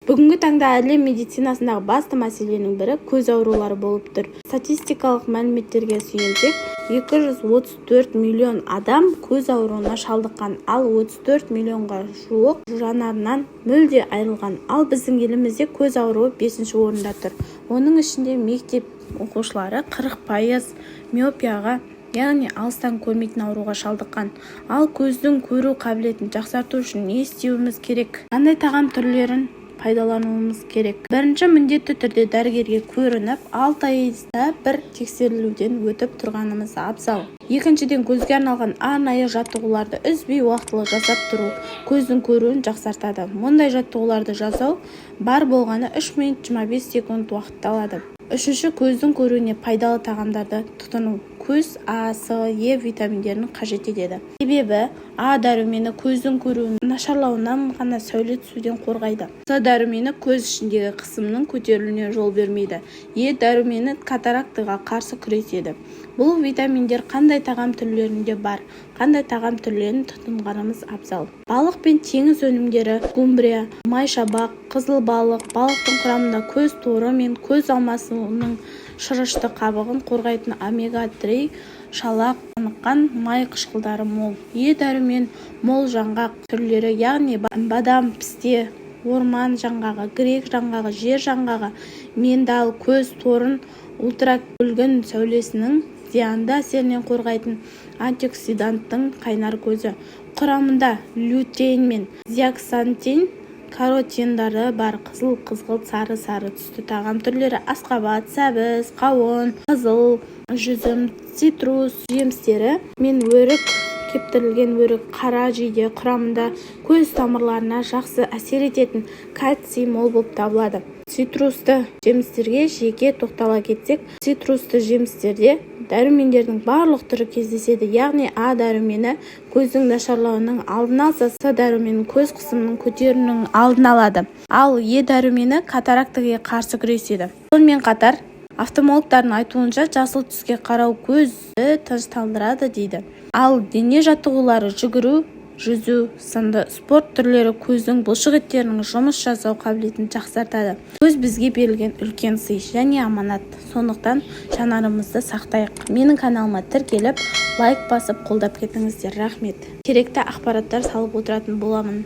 Бүгінгі таңда әлем медицинасындағы басты мәселенің бірі көз аурулары болып тұр. Статистикалық мәліметтерге сүйенсек, 234 миллион адам көз ауруына шалдыққан, ал 34 миллионға жуық жанарынан мүлде айырылған. Ал біздің елімізде көз ауруы 5-ші орында тұр. Оның ішінде мектеп оқушылары 40% миопияға, яғни алыстан көрмейтін ауруға шалдыққан. Ал көздің көру қабілетін жақсарту үшін не істеуіміз керек? Қандай тағам түрлерін пайдалануымыз керек? Бірінші, міндетті түрде дәрігерге көрініп, 6 айда бір тексерілуден өтіп тұрғанымыз абзал. Екіншіден, көзге арналған арнайы жаттығуларды үзбей уақытылы жасап тұру көздің көруін жақсартады. Мұндай жаттығуларды жасау бар болғаны 3 минут 25 секунд уақыт алады. Үшінші, көздің көруіне пайдалы тағамдарды тұтыну көз А, С, Е витаминдерін қажет етеді. Себебі А дәрумені көздің көруінің нашарлауынан ғана сәуле түсуден қорғайды. С дәрумені көз ішіндегі қысымның көтерілуіне жол бермейді. Е дәрумені катарактыға қарсы күреседі. Бұл витаминдер қандай тағам түрлерінде бар, қандай тағам түрлерін тұтынғанымыз абзал. Балық пен теңіз өнімдері, скумбрия, майшабақ, қызыл балық, балықтың құрамында көз торы мен көз алмасының шырышты қабығын қорғайтын омега-3 шалақ қаныққан май қышқылдары мол. Е дәрумен мол жаңғақ түрлері, яғни бадам, пісте, орман жаңғағы, грек жаңғағы, жер жаңғағы, мендал, көз торын ультракүлгін сәулесінің зиянды әсерінен қорғайтын антиоксиданттың қайнар көзі. Құрамында лютеин мен зеаксантин каротиндары бар. Қызыл, қызғылт, сары түсті тағам түрлері: асқабат, сәбіз, қауын, қызыл жүзім, цитрус жемістері мен өрік, кептірілген өрік, қара жиде. Құрамында көз тамырларына жақсы әсер ететін кальций мол болып табылады. Цитрусты жемістерге жеке тоқтала кетсек, цитрусты жемістерде дәрумендердің барлық түрі кездеседі, яғни А дәрумені көздің нашарлауының алдын алса, С дәрумені көз қысымының көтерілуінің алдын алады. Ал Е дәрумені катарактыға қарсы күреседі. Сонымен қатар, офтальмологтардың айтуынша, жасыл түске қарау көзді тыныштандырады дейді. Ал дене жаттығулары, жүгіру, жүзу сынды спорт түрлері көздің бұлшық еттерінің жұмыс жасау қабілетін жақсартады. Көз бізге берілген үлкен сый және аманат. Сондықтан жанарымызды сақтайық. Менің каналыма тіркеліп, лайк басып қолдап кетіңіздер. Рахмет. Керекті ақпараттар салып отыратын боламын.